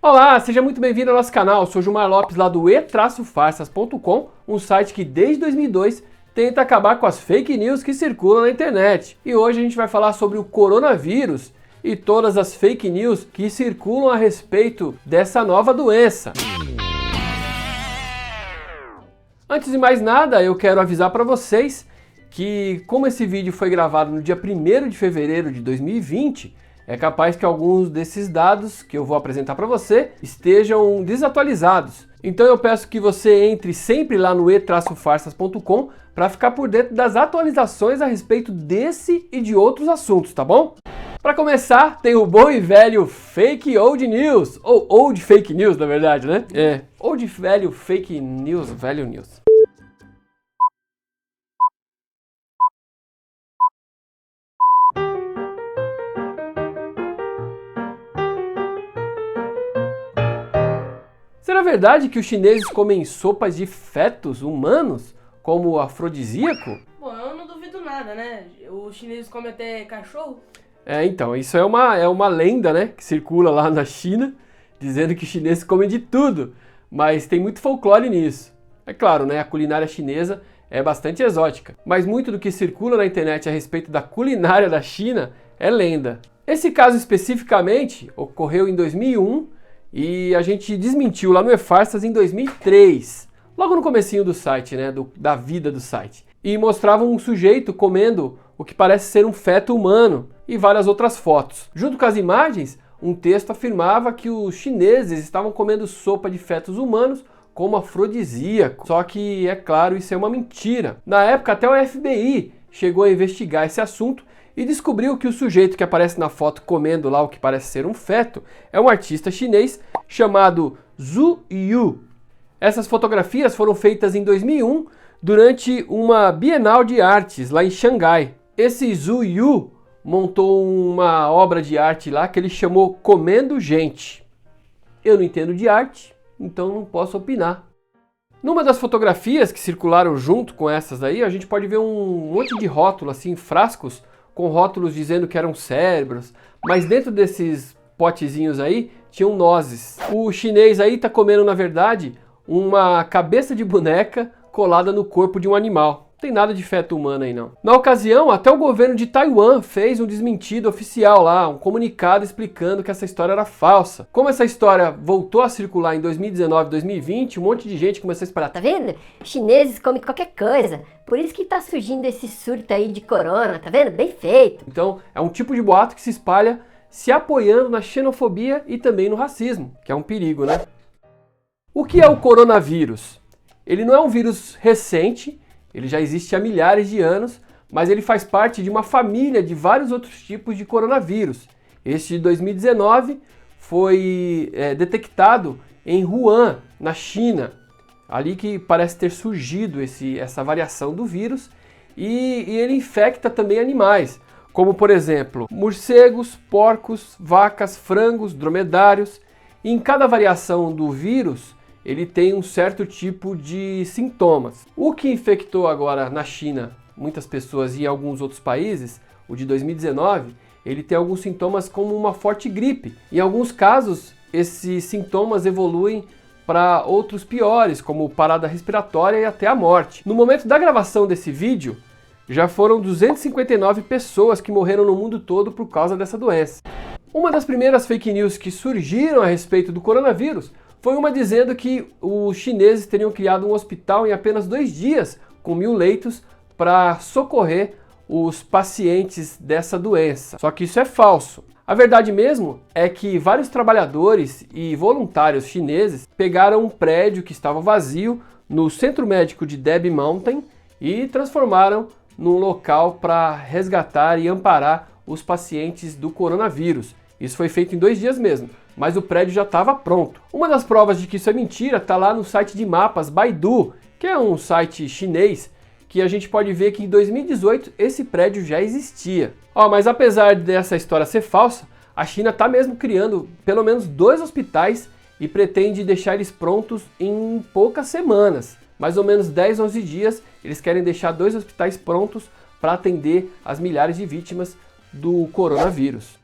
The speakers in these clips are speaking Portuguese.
Olá, seja muito bem-vindo ao nosso canal. Eu sou Gilmar Lopes, lá do e-farsas.com, um site que desde 2002 tenta acabar com as fake news que circulam na internet. E hoje a gente vai falar sobre o coronavírus e todas as fake news que circulam a respeito dessa nova doença. Antes de mais nada, eu quero avisar para vocês que, como esse vídeo foi gravado no dia 1º de fevereiro de 2020, é capaz que alguns desses dados que eu vou apresentar para você estejam desatualizados. Então eu peço que você entre sempre lá no e-farsas.com para ficar por dentro das atualizações a respeito desse e de outros assuntos, tá bom? Para começar, tem o bom e velho fake old news, ou old fake news, na verdade, né? Old velho fake news, velho news. Será verdade que os chineses comem sopas de fetos humanos como afrodisíaco? Bom, eu não duvido nada, né? Os chineses comem até cachorro. Então, isso é uma lenda, né, que circula lá na China, dizendo que os chineses comem de tudo, mas tem muito folclore nisso. É claro, né, a culinária chinesa é bastante exótica, mas muito do que circula na internet a respeito da culinária da China é lenda. Esse caso especificamente ocorreu em 2001, e a gente desmentiu lá no e-farsas em 2003, logo no comecinho do site, né, da vida do site. E mostrava um sujeito comendo o que parece ser um feto humano e várias outras fotos. Junto com as imagens, um texto afirmava que os chineses estavam comendo sopa de fetos humanos como afrodisíaco. Só que, é claro, isso é uma mentira. Na época, até o FBI chegou a investigar esse assunto e descobriu que o sujeito que aparece na foto comendo lá o que parece ser um feto é um artista chinês chamado Zhu Yu. Essas fotografias foram feitas em 2001 durante uma Bienal de Artes lá em Xangai. Esse Zhu Yu montou uma obra de arte lá que ele chamou Comendo Gente. Eu não entendo de arte, então não posso opinar. Numa das fotografias que circularam junto com essas aí, a gente pode ver um monte de rótulo, assim, frascos, com rótulos dizendo que eram cérebros, mas dentro desses potezinhos aí tinham nozes. O chinês aí tá comendo, na verdade, uma cabeça de boneca colada no corpo de um animal. Não tem nada de feto humano aí não. Na ocasião, até o governo de Taiwan fez um desmentido oficial lá, um comunicado explicando que essa história era falsa. Como essa história voltou a circular em 2019, 2020, um monte de gente começou a espalhar. Tá vendo? Chineses comem qualquer coisa. Por isso que tá surgindo esse surto aí de corona, tá vendo? Bem feito. Então, é um tipo de boato que se espalha se apoiando na xenofobia e também no racismo, que é um perigo, né? O que é o coronavírus? Ele não é um vírus recente, ele já existe há milhares de anos, mas ele faz parte de uma família de vários outros tipos de coronavírus. Este de 2019 foi detectado em Wuhan, na China, ali que parece ter surgido essa variação do vírus, e ele infecta também animais, como por exemplo, morcegos, porcos, vacas, frangos, dromedários. E em cada variação do vírus, ele tem um certo tipo de sintomas. O que infectou agora na China muitas pessoas e em alguns outros países, o de 2019, ele tem alguns sintomas como uma forte gripe. Em alguns casos, esses sintomas evoluem para outros piores, como parada respiratória e até a morte. No momento da gravação desse vídeo, já foram 259 pessoas que morreram no mundo todo por causa dessa doença. Uma das primeiras fake news que surgiram a respeito do coronavírus foi uma dizendo que os chineses teriam criado um hospital em apenas 2 dias, com 1000 leitos, para socorrer os pacientes dessa doença. Só que isso é falso. A verdade mesmo é que vários trabalhadores e voluntários chineses pegaram um prédio que estava vazio no centro médico de Debi Mountain e transformaram num local para resgatar e amparar os pacientes do coronavírus. Isso foi feito em 2 dias mesmo, mas o prédio já estava pronto. Uma das provas de que isso é mentira está lá no site de mapas Baidu, que é um site chinês, que a gente pode ver que em 2018 esse prédio já existia. Mas apesar dessa história ser falsa, a China está mesmo criando pelo menos 2 hospitais e pretende deixar eles prontos em poucas semanas. Mais ou menos 10, 11 dias, eles querem deixar 2 hospitais prontos para atender as milhares de vítimas do coronavírus.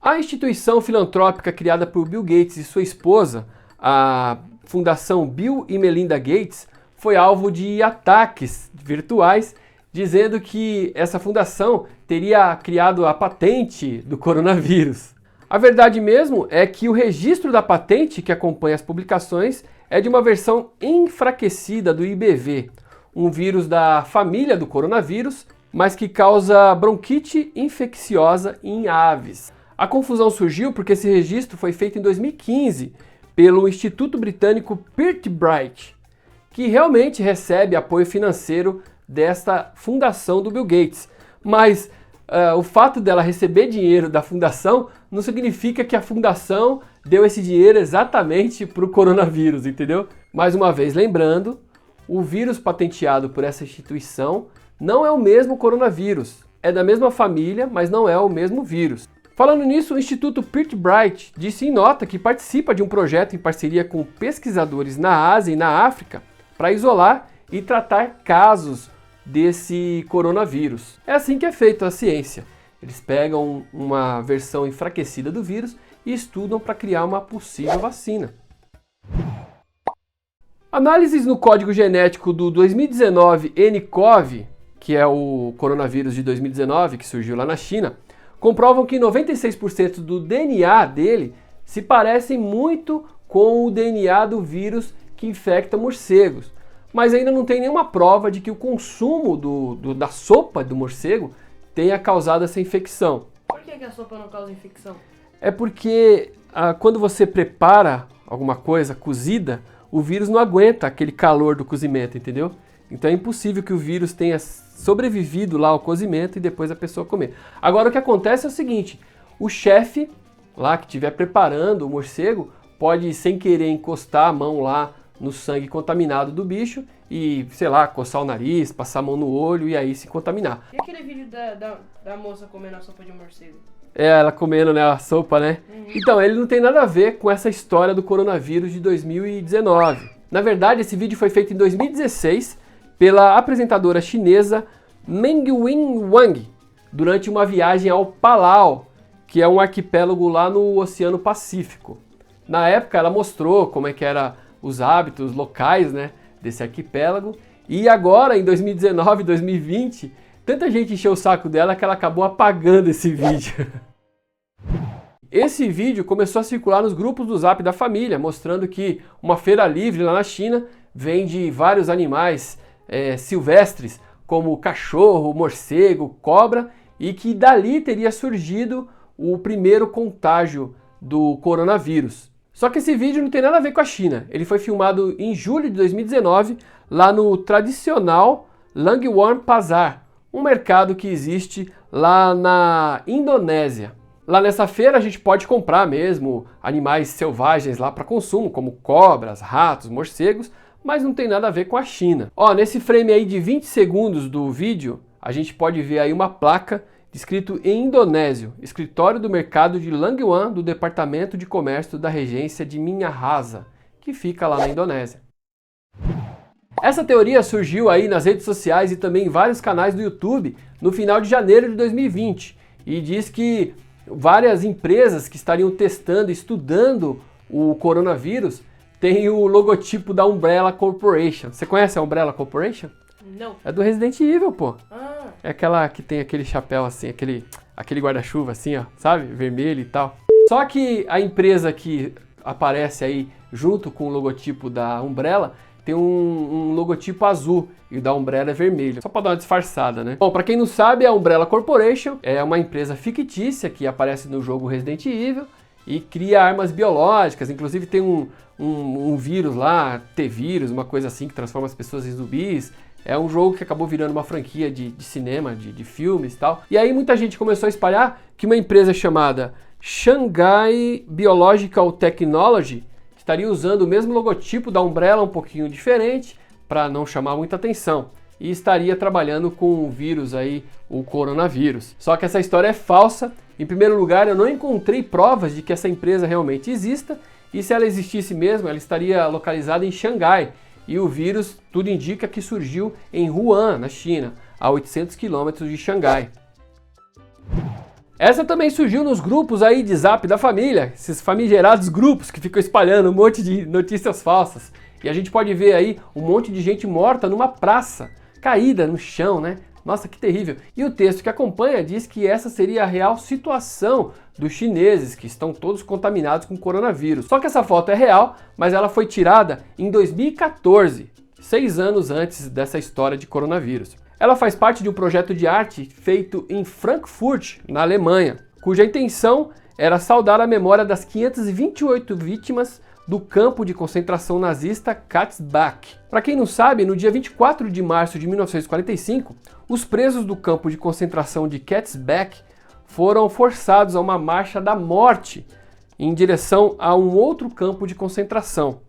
A instituição filantrópica criada por Bill Gates e sua esposa, a Fundação Bill e Melinda Gates, foi alvo de ataques virtuais, dizendo que essa fundação teria criado a patente do coronavírus. A verdade mesmo é que o registro da patente que acompanha as publicações é de uma versão enfraquecida do IBV, um vírus da família do coronavírus, mas que causa bronquite infecciosa em aves. A confusão surgiu porque esse registro foi feito em 2015 pelo Instituto Britânico Pirbright, que realmente recebe apoio financeiro desta fundação do Bill Gates. Mas o fato dela receber dinheiro da fundação não significa que a fundação deu esse dinheiro exatamente para o coronavírus, entendeu? Mais uma vez lembrando, o vírus patenteado por essa instituição não é o mesmo coronavírus. É da mesma família, mas não é o mesmo vírus. Falando nisso, o Instituto Pirbright disse em nota que participa de um projeto em parceria com pesquisadores na Ásia e na África para isolar e tratar casos desse coronavírus. É assim que é feita a ciência. Eles pegam uma versão enfraquecida do vírus e estudam para criar uma possível vacina. Análises no código genético do 2019 nCoV, que é o coronavírus de 2019 que surgiu lá na China, comprovam que 96% do DNA dele se parecem muito com o DNA do vírus que infecta morcegos. Mas ainda não tem nenhuma prova de que o consumo da sopa do morcego tenha causado essa infecção. Por que a sopa não causa infecção? É porque quando você prepara alguma coisa cozida, o vírus não aguenta aquele calor do cozimento, entendeu? Então é impossível que o vírus tenha sobrevivido lá ao cozimento e depois a pessoa comer. Agora o que acontece é o seguinte, o chefe lá que estiver preparando o morcego pode sem querer encostar a mão lá no sangue contaminado do bicho e, sei lá, coçar o nariz, passar a mão no olho e aí se contaminar. E aquele vídeo da moça comendo a sopa de morcego? É, ela comendo, né, a sopa, né? Então, ele não tem nada a ver com essa história do coronavírus de 2019. Na verdade, esse vídeo foi feito em 2016 pela apresentadora chinesa Mengwin Wang, durante uma viagem ao Palau, que é um arquipélago lá no Oceano Pacífico. Na época, ela mostrou como é que eram os hábitos locais, né, desse arquipélago, e agora, em 2019 e 2020, tanta gente encheu o saco dela que ela acabou apagando esse vídeo. Esse vídeo começou a circular nos grupos do Zap da família, mostrando que uma feira livre lá na China vende vários animais silvestres, como cachorro, morcego, cobra, e que dali teria surgido o primeiro contágio do coronavírus. Só que esse vídeo não tem nada a ver com a China. Ele foi filmado em julho de 2019, lá no tradicional Langwarm Pasar, um mercado que existe lá na Indonésia. Lá nessa feira a gente pode comprar mesmo animais selvagens lá para consumo, como cobras, ratos, morcegos, mas não tem nada a ver com a China. Ó, nesse frame aí de 20 segundos do vídeo, a gente pode ver aí uma placa escrito em indonésio, Escritório do Mercado de Langwarm do Departamento de Comércio da Regência de Minahasa, que fica lá na Indonésia. Essa teoria surgiu aí nas redes sociais e também em vários canais do YouTube no final de janeiro de 2020 e diz que várias empresas que estariam testando, estudando o coronavírus têm o logotipo da Umbrella Corporation. Você conhece a Umbrella Corporation? Não. É do Resident Evil, pô. Ah. É aquela que tem aquele chapéu assim, aquele guarda-chuva assim, ó, sabe? Vermelho e tal. Só que a empresa que aparece aí junto com o logotipo da Umbrella tem um logotipo azul e o da Umbrella é vermelho, só para dar uma disfarçada, né? Bom, para quem não sabe, a Umbrella Corporation é uma empresa fictícia que aparece no jogo Resident Evil e cria armas biológicas, inclusive tem um vírus lá, T-vírus, uma coisa assim que transforma as pessoas em zumbis. É um jogo que acabou virando uma franquia de cinema, de filmes e tal. E aí muita gente começou a espalhar que uma empresa chamada Shanghai Biological Technology estaria usando o mesmo logotipo da Umbrella, um pouquinho diferente, para não chamar muita atenção. E estaria trabalhando com o vírus aí, o coronavírus. Só que essa história é falsa. Em primeiro lugar, eu não encontrei provas de que essa empresa realmente exista. E se ela existisse mesmo, ela estaria localizada em Xangai. E o vírus, tudo indica que surgiu em Wuhan, na China, a 800 quilômetros de Xangai. Essa também surgiu nos grupos aí de Zap da família, esses famigerados grupos que ficam espalhando um monte de notícias falsas. E a gente pode ver aí um monte de gente morta numa praça, caída no chão, né? Nossa, que terrível. E o texto que acompanha diz que essa seria a real situação dos chineses, que estão todos contaminados com coronavírus. Só que essa foto é real, mas ela foi tirada em 2014, 6 anos antes dessa história de coronavírus. Ela faz parte de um projeto de arte feito em Frankfurt, na Alemanha, cuja intenção era saudar a memória das 528 vítimas do campo de concentração nazista Katzbach. Para quem não sabe, no dia 24 de março de 1945, os presos do campo de concentração de Katzbach foram forçados a uma marcha da morte em direção a um outro campo de concentração.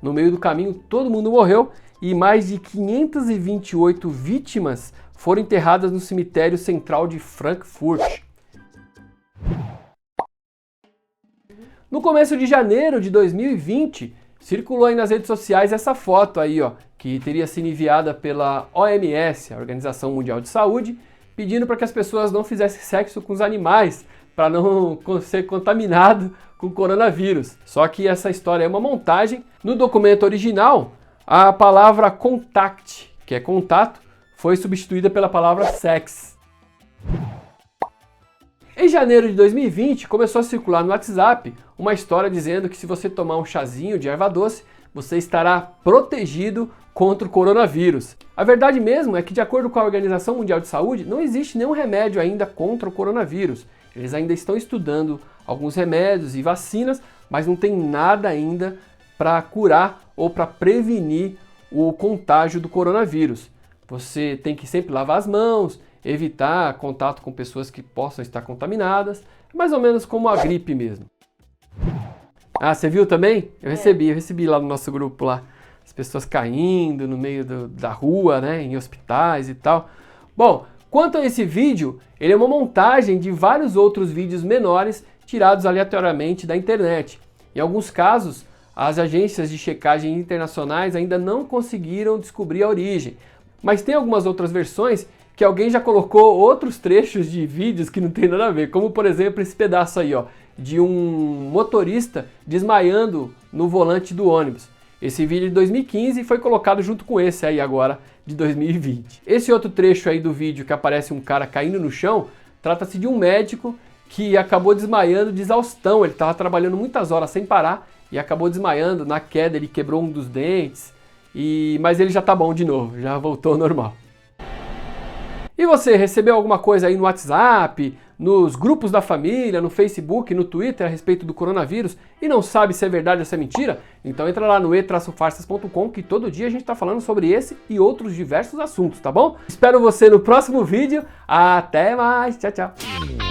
No meio do caminho, todo mundo morreu e mais de 528 vítimas foram enterradas no cemitério central de Frankfurt. No começo de janeiro de 2020, circulou aí nas redes sociais essa foto aí, ó, que teria sido enviada pela OMS, a Organização Mundial de Saúde, pedindo para que as pessoas não fizessem sexo com os animais, para não ser contaminado com coronavírus. Só que essa história é uma montagem. No documento original, a palavra contact, que é contato, foi substituída pela palavra sex. Em janeiro de 2020, começou a circular no WhatsApp uma história dizendo que se você tomar um chazinho de erva doce, você estará protegido contra o coronavírus. A verdade mesmo é que, de acordo com a Organização Mundial de Saúde, não existe nenhum remédio ainda contra o coronavírus. Eles ainda estão estudando alguns remédios e vacinas, mas não tem nada ainda para curar ou para prevenir o contágio do coronavírus. Você tem que sempre lavar as mãos, evitar contato com pessoas que possam estar contaminadas, mais ou menos como a gripe mesmo. Ah, você viu também? Eu recebi lá no nosso grupo lá, as pessoas caindo no meio da rua, né, em hospitais e tal. Bom, quanto a esse vídeo, ele é uma montagem de vários outros vídeos menores tirados aleatoriamente da internet. Em alguns casos, as agências de checagem internacionais ainda não conseguiram descobrir a origem, mas tem algumas outras versões que alguém já colocou outros trechos de vídeos que não tem nada a ver, como por exemplo esse pedaço aí, ó, de um motorista desmaiando no volante do ônibus. Esse vídeo de 2015 foi colocado junto com esse aí agora de 2020. Esse outro trecho aí do vídeo que aparece um cara caindo no chão, trata-se de um médico que acabou desmaiando de exaustão. Ele estava trabalhando muitas horas sem parar e acabou desmaiando. Na queda ele quebrou um dos dentes, mas ele já tá bom de novo, já voltou ao normal. E você, recebeu alguma coisa aí no WhatsApp, nos grupos da família, no Facebook, no Twitter a respeito do coronavírus e não sabe se é verdade ou se é mentira? Então entra lá no e-farsas.com que todo dia a gente tá falando sobre esse e outros diversos assuntos, tá bom? Espero você no próximo vídeo. Até mais, tchau, tchau!